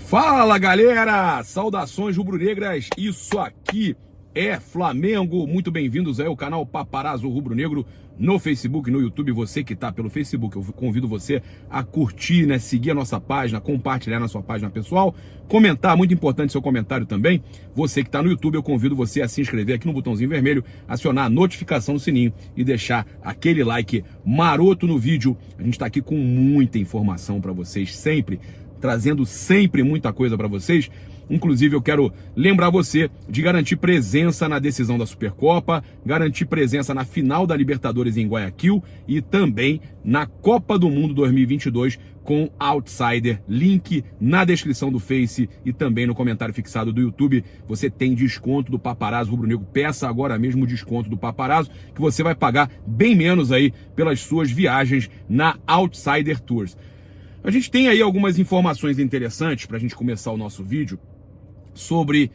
Fala, galera! Saudações rubro-negras, isso aqui é Flamengo. Muito bem-vindos ao canal Paparazzo Rubro-Negro no Facebook e no YouTube. Você que está pelo Facebook, eu convido você a curtir, né? Seguir a nossa página, compartilhar na sua página pessoal, comentar, muito importante seu comentário também. Você que está no YouTube, eu convido você a se inscrever aqui no botãozinho vermelho, acionar a notificação do sininho e deixar aquele like maroto no vídeo. A gente está aqui com muita informação para vocês, sempre trazendo sempre muita coisa para vocês. Inclusive, eu quero lembrar você de garantir presença na decisão da Supercopa, garantir presença na final da Libertadores em Guayaquil e também na Copa do Mundo 2022 com Outsider. Link na descrição do Face e também no comentário fixado do YouTube. Você tem desconto do Paparazzo Rubro-Negro. Peça agora mesmo o desconto do Paparazzo, que você vai pagar bem menos aí pelas suas viagens na Outsider Tours. A gente tem aí algumas informações interessantes para a gente começar o nosso vídeo sobre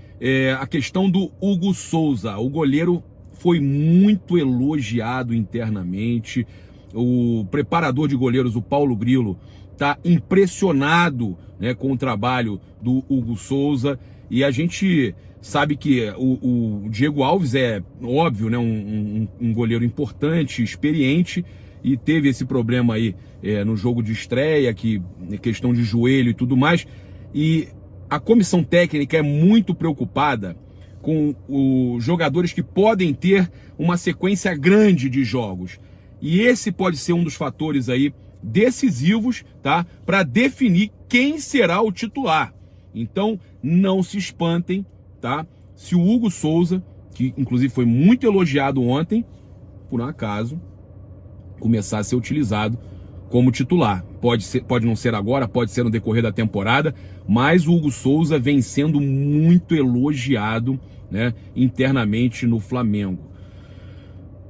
a questão do Hugo Souza. O goleiro foi muito elogiado internamente. O preparador de goleiros, o Paulo Grilo, está impressionado, né, com o trabalho do Hugo Souza. E a gente sabe que o Diego Alves é, óbvio, né, um goleiro importante, experiente, e teve esse problema aí no jogo de estreia, que questão de joelho e tudo mais. E a comissão técnica é muito preocupada com os jogadores que podem ter uma sequência grande de jogos. E esse pode ser um dos fatores aí decisivos, tá, para definir quem será o titular. Então, não se espantem, tá? Se o Hugo Souza, que inclusive foi muito elogiado ontem, por um acaso começar a ser utilizado como titular. Pode não ser agora, pode ser no decorrer da temporada, mas o Hugo Souza vem sendo muito elogiado, né, internamente no Flamengo.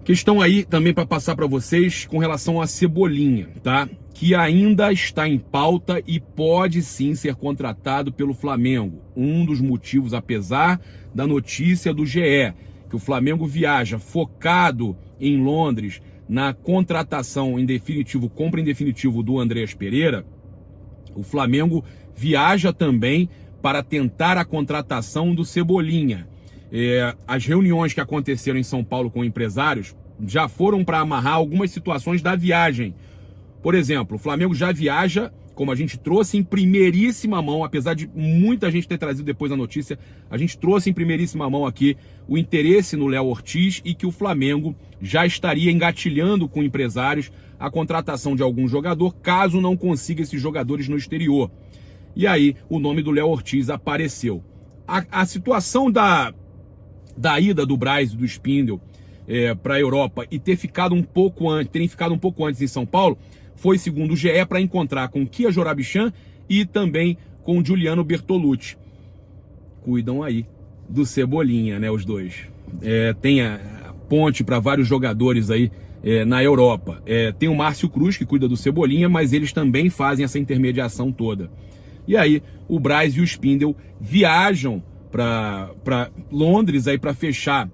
Questão aí também para passar para vocês com relação a Cebolinha, tá? Que ainda está em pauta e pode sim ser contratado pelo Flamengo. Um dos motivos, apesar da notícia do GE, que o Flamengo viaja focado em Londres na contratação em definitivo, compra em definitivo do Andreas Pereira, o Flamengo viaja também para tentar a contratação do Cebolinha. As reuniões que aconteceram em São Paulo com empresários já foram para amarrar algumas situações da viagem. Por exemplo, o Flamengo já viaja, como a gente trouxe em primeiríssima mão, apesar de muita gente ter trazido depois a notícia, a gente trouxe em primeiríssima mão aqui o interesse no Léo Ortiz e que o Flamengo já estaria engatilhando com empresários a contratação de algum jogador, caso não consiga esses jogadores no exterior. E aí o nome do Léo Ortiz apareceu. A situação da ida do Braz e do Spindle para a Europa e terem ficado um pouco antes em São Paulo, foi, segundo o GE, para encontrar com Kia Jorabican e também com o Giuliano Bertolucci. Cuidam aí do Cebolinha, né, os dois. Tem a ponte para vários jogadores aí na Europa. Tem o Márcio Cruz, que cuida do Cebolinha, mas eles também fazem essa intermediação toda. E aí o Braz e o Spindle viajam para Londres aí para fechar,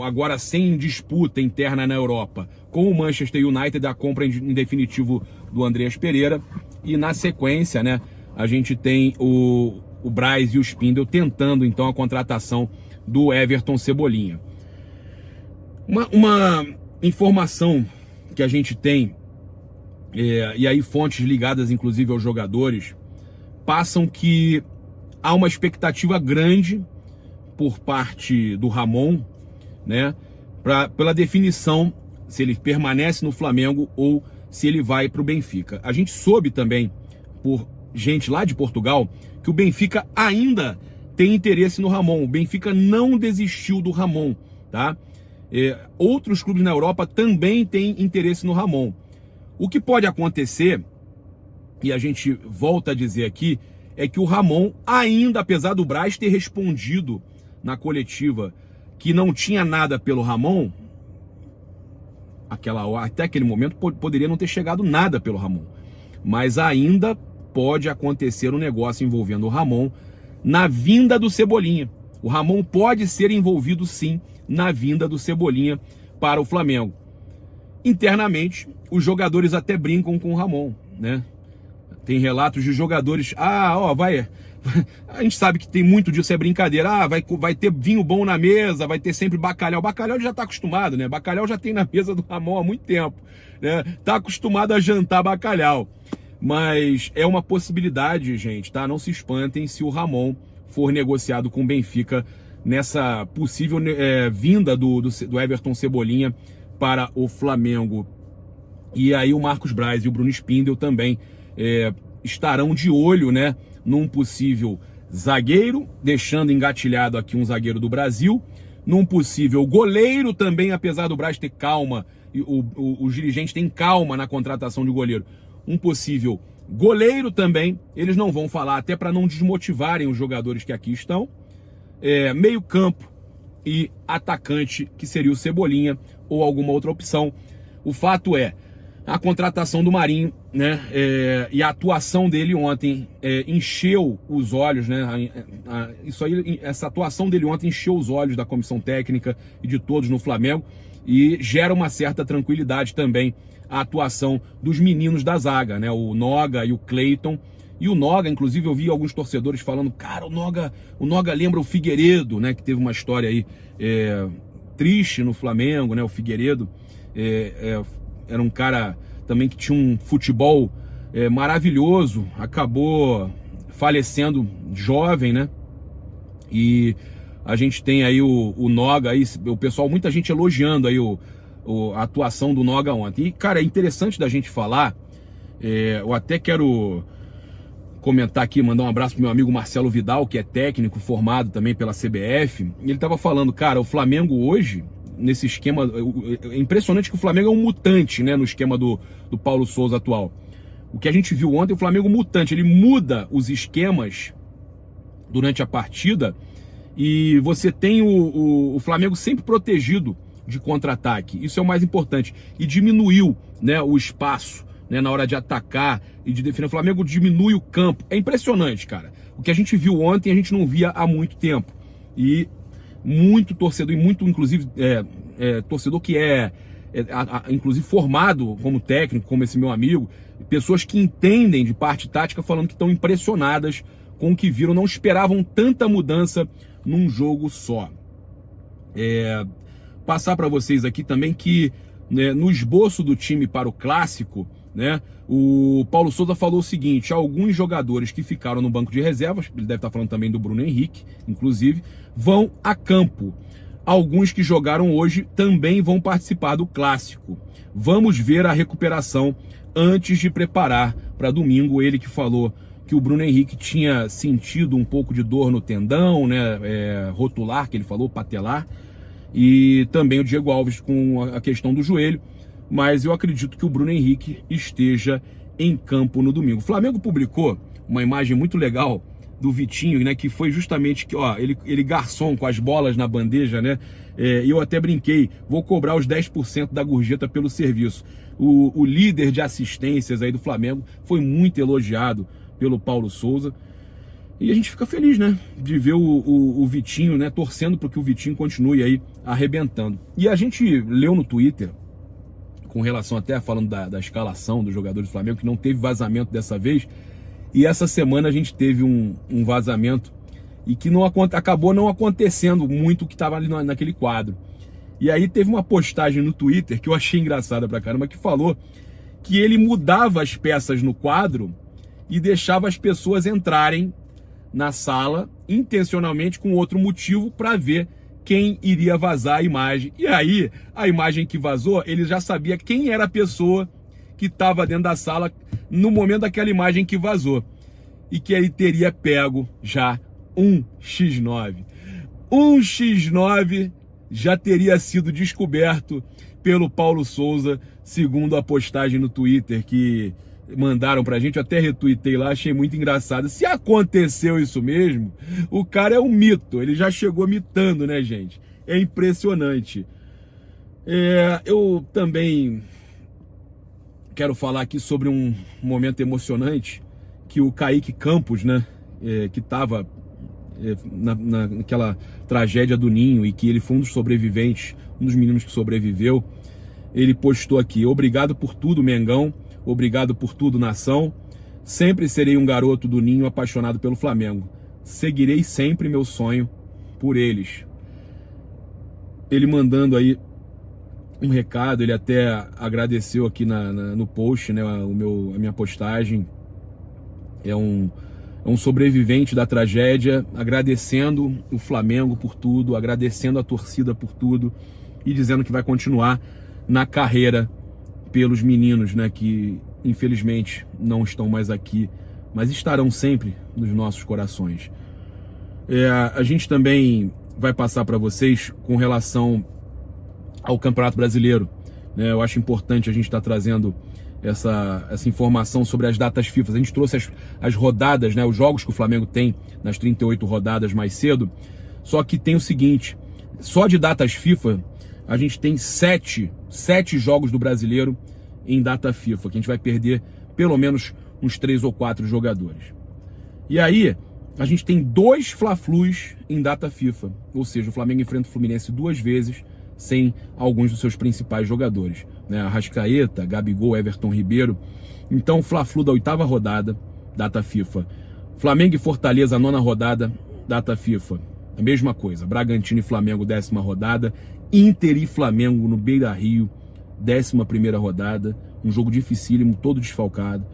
agora sem disputa interna na Europa, com o Manchester United, a compra em definitivo do Andreas Pereira. E na sequência, né, a gente tem o Braz e o Spindle tentando então a contratação do Everton Cebolinha. Uma informação que a gente tem, e aí fontes ligadas inclusive aos jogadores, passam que há uma expectativa grande por parte do Ramon, né, pela definição se ele permanece no Flamengo ou se ele vai para o Benfica. A gente soube também, por gente lá de Portugal, que o Benfica ainda tem interesse no Ramon. O Benfica não desistiu do Ramon, tá? Outros clubes na Europa também têm interesse no Ramon. O que pode acontecer, e a gente volta a dizer aqui, é que o Ramon ainda, apesar do Braz ter respondido na coletiva que não tinha nada pelo Ramon, até aquele momento poderia não ter chegado nada pelo Ramon, mas ainda pode acontecer um negócio envolvendo o Ramon na vinda do Cebolinha. O Ramon pode ser envolvido sim na vinda do Cebolinha para o Flamengo. Internamente, os jogadores até brincam com o Ramon, né? Tem relatos de jogadores, a gente sabe que tem muito disso, é brincadeira, vai ter vinho bom na mesa, vai ter sempre bacalhau. Bacalhau ele já tá acostumado, né? Bacalhau já tem na mesa do Ramon há muito tempo, né? Tá acostumado a jantar bacalhau. Mas é uma possibilidade, gente, tá? Não se espantem se o Ramon for negociado com o Benfica nessa possível vinda do Everton Cebolinha para o Flamengo. E aí o Marcos Braz e o Bruno Spindel também estarão de olho, né, num possível zagueiro, deixando engatilhado aqui um zagueiro do Brasil, num possível goleiro também, apesar do Braz ter calma, e os dirigentes têm calma na contratação de goleiro, um possível goleiro também, eles não vão falar, até para não desmotivarem os jogadores que aqui estão, meio campo e atacante, que seria o Cebolinha ou alguma outra opção. O fato é, a contratação do Marinho, né, e a atuação dele ontem encheu os olhos, né, essa atuação dele ontem encheu os olhos da comissão técnica e de todos no Flamengo, e gera uma certa tranquilidade também a atuação dos meninos da zaga, né, o Noga e o Cleiton. E o Noga, inclusive, eu vi alguns torcedores falando, cara, o Noga lembra o Figueiredo, né, que teve uma história aí triste no Flamengo, né, o Figueiredo era um cara também que tinha um futebol maravilhoso, acabou falecendo jovem, né? E a gente tem aí o Noga, aí, o pessoal, muita gente elogiando aí a atuação do Noga ontem. E, cara, é interessante da gente falar, eu até quero comentar aqui, mandar um abraço pro meu amigo Marcelo Vidal, que é técnico, formado também pela CBF. Ele tava falando, cara, o Flamengo hoje, nesse esquema, é impressionante que o Flamengo é um mutante, né, no esquema do Paulo Souza atual. O que a gente viu ontem, o Flamengo mutante, ele muda os esquemas durante a partida e você tem o Flamengo sempre protegido de contra-ataque. Isso é o mais importante. E diminuiu, né, o espaço, né, na hora de atacar e de defender. O Flamengo diminui o campo. É impressionante, cara. O que a gente viu ontem, a gente não via há muito tempo. E muito torcedor, e muito, inclusive, torcedor que inclusive, formado como técnico, como esse meu amigo, pessoas que entendem de parte tática, falando que estão impressionadas com o que viram, não esperavam tanta mudança num jogo só. Passar para vocês aqui também que, né, no esboço do time para o Clássico, né, o Paulo Souza falou o seguinte: alguns jogadores que ficaram no banco de reservas, ele deve estar falando também do Bruno Henrique, inclusive, vão a campo. Alguns que jogaram hoje também vão participar do Clássico. Vamos ver a recuperação antes de preparar para domingo. Ele que falou que o Bruno Henrique tinha sentido um pouco de dor no tendão, né, rotular, que ele falou, patelar, e também o Diego Alves com a questão do joelho. Mas eu acredito que o Bruno Henrique esteja em campo no domingo. O Flamengo publicou uma imagem muito legal do Vitinho, né, que foi justamente que, ó, ele garçom com as bolas na bandeja, né, e eu até brinquei, vou cobrar os 10% da gorjeta pelo serviço. O líder de assistências aí do Flamengo foi muito elogiado pelo Paulo Souza, e a gente fica feliz, né, de ver o Vitinho, né, torcendo para que o Vitinho continue aí arrebentando. E a gente leu no Twitter, com relação até falando da escalação dos jogadores do Flamengo, que não teve vazamento dessa vez, e essa semana a gente teve um vazamento e que acabou não acontecendo muito o que estava ali naquele quadro. E aí teve uma postagem no Twitter que eu achei engraçada pra caramba, que falou que ele mudava as peças no quadro e deixava as pessoas entrarem na sala intencionalmente com outro motivo para ver quem iria vazar a imagem. E aí, a imagem que vazou, ele já sabia quem era a pessoa que estava dentro da sala no momento daquela imagem que vazou. E que ele teria pego já um X9. Um X9 já teria sido descoberto pelo Paulo Souza, segundo a postagem no Twitter que mandaram pra gente. Eu até retuitei lá, achei muito engraçado. Se aconteceu isso mesmo, o cara é um mito, ele já chegou mitando, né, gente? É impressionante. Eu também quero falar aqui sobre um momento emocionante que o Kaique Campos, né, que estava naquela tragédia do Ninho e que ele foi um dos sobreviventes, um dos meninos que sobreviveu, ele postou aqui: obrigado por tudo, Mengão. Obrigado por tudo, nação. Sempre serei um garoto do ninho apaixonado pelo Flamengo. Seguirei sempre meu sonho por eles. Ele mandando aí um recado, ele até agradeceu aqui no post, né, a minha postagem. É um sobrevivente da tragédia, agradecendo o Flamengo por tudo, agradecendo a torcida por tudo e dizendo que vai continuar na carreira pelos meninos, né, que infelizmente não estão mais aqui, mas estarão sempre nos nossos corações. A gente também vai passar para vocês com relação ao Campeonato Brasileiro, né? Eu acho importante a gente estar trazendo essa informação sobre as datas FIFA. A gente trouxe as rodadas, né, os jogos que o Flamengo tem nas 38 rodadas mais cedo, só que tem o seguinte, só de datas FIFA, a gente tem 7 jogos do Brasileiro em data FIFA, que a gente vai perder pelo menos uns 3 ou 4 jogadores. E aí, a gente tem 2 Fla-Flus em data FIFA, ou seja, o Flamengo enfrenta o Fluminense 2 vezes sem alguns dos seus principais jogadores, né? Arrascaeta, Gabigol, Everton Ribeiro. Então, Fla-Flu da 8ª rodada, data FIFA. Flamengo e Fortaleza, 9ª rodada, data FIFA. A mesma coisa, Bragantino e Flamengo, 10ª rodada. Inter e Flamengo no Beira-Rio, 11ª rodada. Um jogo dificílimo, todo desfalcado.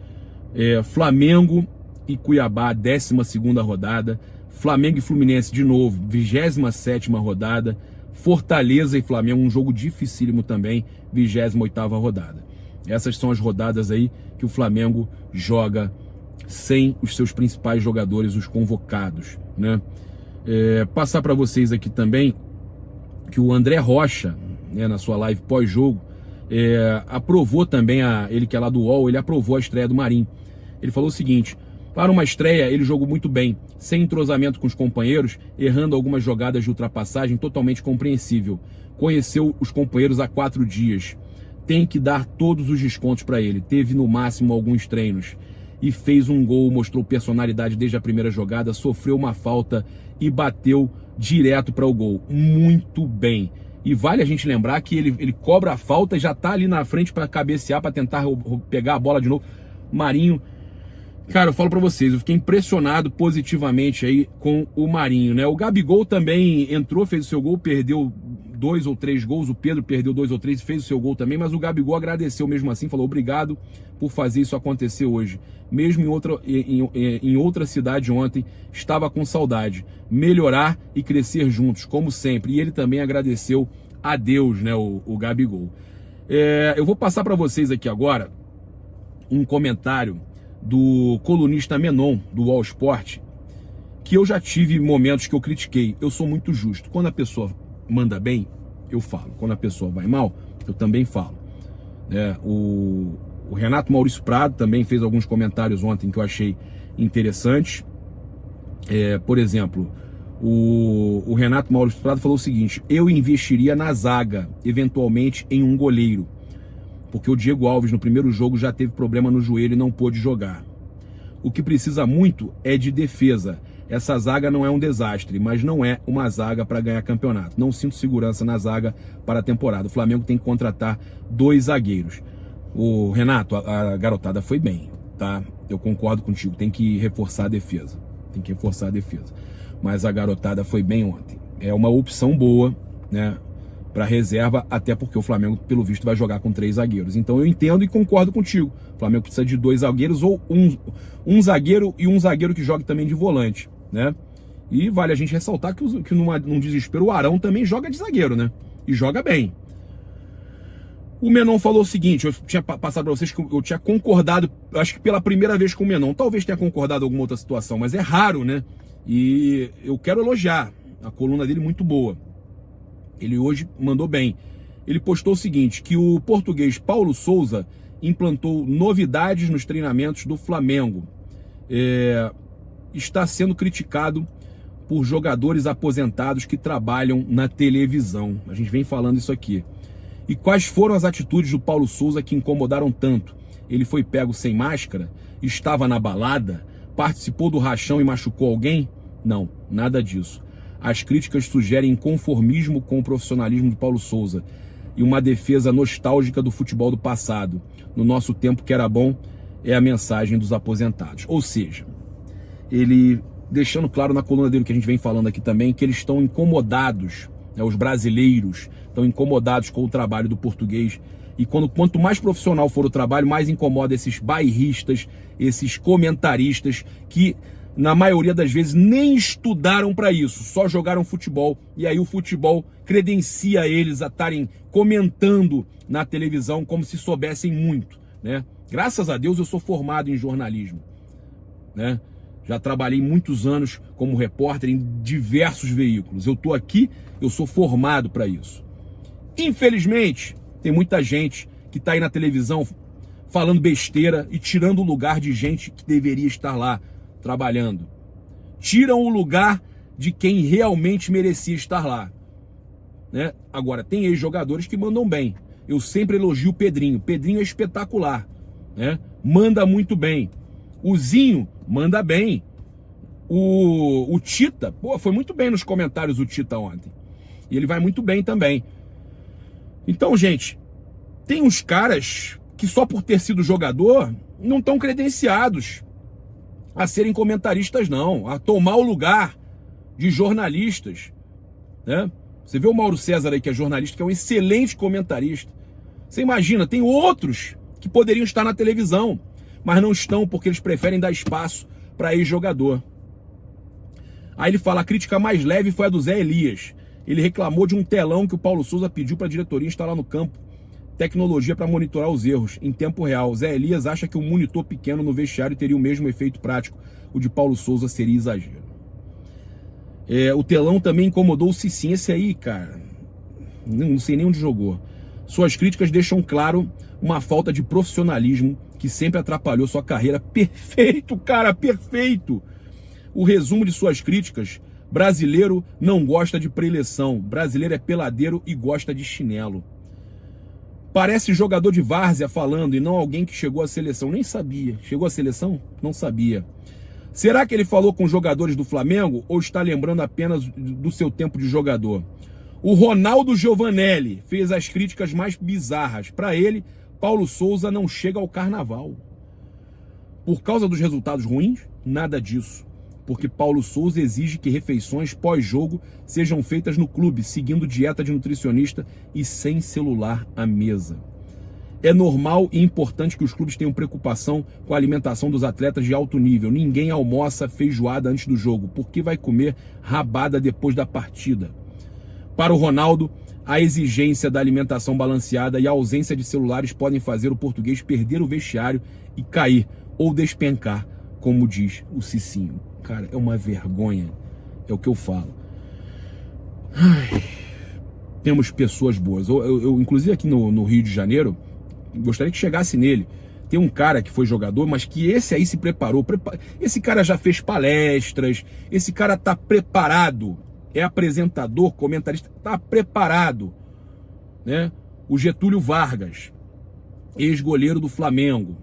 Flamengo e Cuiabá, 12ª rodada. Flamengo e Fluminense de novo, 27ª rodada. Fortaleza e Flamengo, um jogo dificílimo também, 28ª rodada. Essas são as rodadas aí que o Flamengo joga sem os seus principais jogadores, os convocados, né? Passar para vocês aqui também que o André Rocha, né, na sua live pós-jogo, aprovou também, ele que é lá do UOL, ele aprovou a estreia do Marinho. Ele falou o seguinte: para uma estreia, ele jogou muito bem, sem entrosamento com os companheiros, errando algumas jogadas de ultrapassagem, totalmente compreensível. Conheceu os companheiros há 4 dias. Tem que dar todos os descontos para ele. Teve no máximo alguns treinos. E fez um gol, mostrou personalidade desde a primeira jogada, sofreu uma falta e bateu direto para o gol. Muito bem. E vale a gente lembrar que ele cobra a falta e já tá ali na frente para cabecear, para tentar pegar a bola de novo. Marinho, cara, eu falo pra vocês, eu fiquei impressionado positivamente aí com o Marinho, né? O Gabigol também entrou, fez o seu gol, perdeu 2 ou 3 gols, o Pedro perdeu 2 ou 3 e fez o seu gol também, mas o Gabigol agradeceu mesmo assim, falou obrigado por fazer isso acontecer hoje. Mesmo em outra cidade ontem, estava com saudade. Melhorar e crescer juntos, como sempre. E ele também agradeceu a Deus, né, o Gabigol. Eu vou passar para vocês aqui agora um comentário do colunista Menon, do All Sport, que eu já tive momentos que eu critiquei. Eu sou muito justo. Quando a pessoa manda bem, eu falo. Quando a pessoa vai mal, eu também falo. O Renato Maurício Prado também fez alguns comentários ontem que eu achei interessantes. Por exemplo, o Renato Maurício Prado falou o seguinte: eu investiria na zaga, eventualmente em um goleiro, porque o Diego Alves no primeiro jogo já teve problema no joelho e não pôde jogar. O que precisa muito é de defesa. Essa zaga não é um desastre, mas não é uma zaga para ganhar campeonato. Não sinto segurança na zaga para a temporada. O Flamengo tem que contratar 2 zagueiros. O Renato, a garotada foi bem, tá? Eu concordo contigo, tem que reforçar a defesa. Tem que reforçar a defesa. Mas a garotada foi bem ontem. É uma opção boa, né, para reserva, até porque o Flamengo, pelo visto, vai jogar com 3 zagueiros. Então eu entendo e concordo contigo. O Flamengo precisa de 2 zagueiros ou um zagueiro e um zagueiro que jogue também de volante, né? E vale a gente ressaltar que num desespero o Arão também joga de zagueiro, né? E joga bem. O Menon falou o seguinte, eu tinha passado para vocês que eu tinha concordado, acho que pela primeira vez com o Menon, talvez tenha concordado em alguma outra situação, mas é raro, né? E eu quero elogiar a coluna dele, muito boa. Ele hoje mandou bem. Ele postou o seguinte, que o português Paulo Souza implantou novidades nos treinamentos do Flamengo. Está sendo criticado por jogadores aposentados que trabalham na televisão. A gente vem falando isso aqui. E quais foram as atitudes do Paulo Souza que incomodaram tanto? Ele foi pego sem máscara? Estava na balada? Participou do rachão e machucou alguém? Não, nada disso. As críticas sugerem inconformismo com o profissionalismo de Paulo Souza e uma defesa nostálgica do futebol do passado. No nosso tempo que era bom, é a mensagem dos aposentados. Ou seja, ele deixando claro na coluna dele, que a gente vem falando aqui também, que eles estão incomodados, né, os brasileiros estão incomodados com o trabalho do português, e quanto mais profissional for o trabalho, mais incomoda esses bairristas, esses comentaristas que na maioria das vezes nem estudaram para isso, só jogaram futebol, e aí o futebol credencia eles a estarem comentando na televisão como se soubessem muito, né? Graças a Deus eu sou formado em jornalismo, né? Já trabalhei muitos anos como repórter em diversos veículos. Eu tô aqui, eu sou formado para isso. Infelizmente, tem muita gente que tá aí na televisão falando besteira e tirando o lugar de gente que deveria estar lá trabalhando. Tiram o lugar de quem realmente merecia estar lá, né? Agora, tem ex-jogadores que mandam bem. Eu sempre elogio o Pedrinho. Pedrinho é espetacular, né? Manda muito bem. O Zinho manda bem. O Tita, pô, foi muito bem nos comentários o Tita ontem. E ele vai muito bem também. Então, gente, tem uns caras que só por ter sido jogador não estão credenciados a serem comentaristas, não, a tomar o lugar de jornalistas, né? Você vê o Mauro César aí, que é jornalista, que é um excelente comentarista. Você imagina, tem outros que poderiam estar na televisão, mas não estão porque eles preferem dar espaço para ex-jogador. Aí ele fala, a crítica mais leve foi a do Zé Elias. Ele reclamou de um telão que o Paulo Souza pediu para a diretoria instalar no campo. Tecnologia para monitorar os erros em tempo real. Zé Elias acha que um monitor pequeno no vestiário teria o mesmo efeito prático. O de Paulo Souza seria exagero. O telão também incomodou o Cicinho. Esse aí, cara, não sei nem onde jogou. Suas críticas deixam claro uma falta de profissionalismo que sempre atrapalhou sua carreira. Perfeito, cara, perfeito. O resumo de suas críticas: brasileiro não gosta de preleção, brasileiro é peladeiro e gosta de chinelo. Parece jogador de várzea falando e não alguém que chegou à seleção. Nem sabia. Chegou à seleção? Não sabia. Será que ele falou com jogadores do Flamengo ou está lembrando apenas do seu tempo de jogador? O Ronaldo Giovanelli fez as críticas mais bizarras. Para ele, Paulo Souza não chega ao carnaval. Por causa dos resultados ruins? Nada disso. Porque Paulo Souza exige que refeições pós-jogo sejam feitas no clube, seguindo dieta de nutricionista e sem celular à mesa. É normal e importante que os clubes tenham preocupação com a alimentação dos atletas de alto nível. Ninguém almoça feijoada antes do jogo, porque vai comer rabada depois da partida. Para o Ronaldo, a exigência da alimentação balanceada e a ausência de celulares podem fazer o português perder o vestiário e cair ou despencar, como diz o Cicinho. Cara, é uma vergonha, é o que eu falo. Ai, temos pessoas boas. Eu inclusive aqui no Rio de Janeiro, gostaria que chegasse nele. Tem um cara que foi jogador, mas que esse aí se preparou. Esse cara já fez palestras, esse cara tá preparado. É apresentador, comentarista, tá preparado, né? O Getúlio Vargas, ex-goleiro do Flamengo,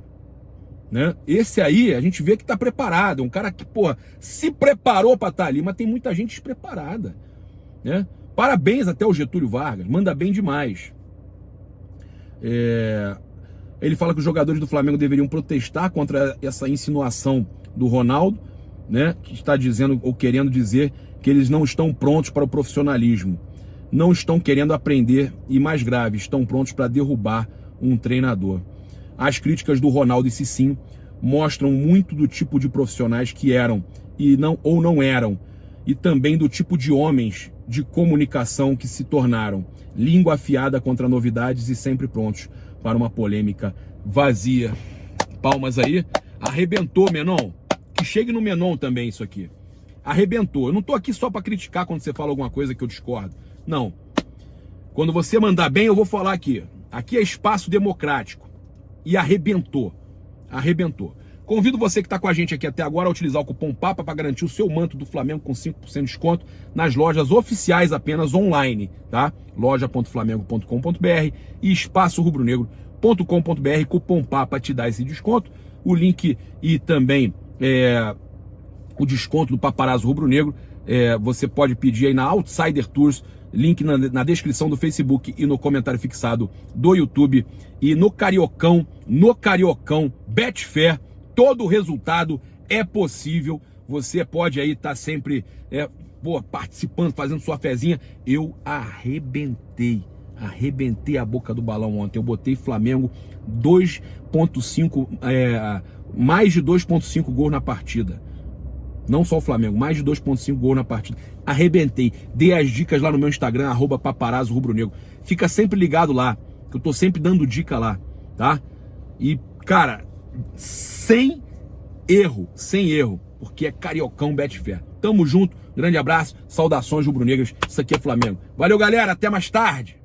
né? Esse aí a gente vê que tá preparado, um cara que, porra, se preparou para estar ali, mas tem muita gente despreparada, né? Parabéns até o Getúlio Vargas, manda bem demais. Ele fala que os jogadores do Flamengo deveriam protestar contra essa insinuação do Ronaldo, né? Que está dizendo ou querendo dizer que eles não estão prontos para o profissionalismo, não estão querendo aprender e, mais grave, estão prontos para derrubar um treinador. As críticas do Ronaldo e Cicinho mostram muito do tipo de profissionais que eram e não eram, e também do tipo de homens de comunicação que se tornaram, língua afiada contra novidades e sempre prontos para uma polêmica vazia. Palmas aí. Arrebentou, Menon. Que chegue no Menon também isso aqui. Arrebentou. Eu não tô aqui só para criticar quando você fala alguma coisa que eu discordo. Não. Quando você mandar bem, eu vou falar aqui. Aqui é espaço democrático. E arrebentou. Arrebentou. Convido você que está com a gente aqui até agora a utilizar o cupom PAPA para garantir o seu manto do Flamengo com 5% de desconto nas lojas oficiais apenas online, tá? loja.flamengo.com.br e espaçorubronegro.com.br. Cupom PAPA te dá esse desconto. O link e também o desconto do Paparazzo Rubro Negro você pode pedir aí na Outsider Tours link na descrição do Facebook e no comentário fixado do YouTube. E no Cariocão, Betfair, todo resultado é possível. Você pode aí estar sempre participando, fazendo sua fezinha. Eu arrebentei a boca do balão ontem. Eu botei Flamengo 2.5, mais de 2.5 gols na partida. Não só o Flamengo, mais de 2.5 gols na partida. Arrebentei. Dei as dicas lá no meu Instagram, @paparazzo rubro-negro. Fica sempre ligado lá, que eu tô sempre dando dica lá, tá? E, cara, sem erro, porque é Cariocão Betfair. Tamo junto, grande abraço, saudações rubro-negras. Isso aqui é Flamengo. Valeu, galera, até mais tarde.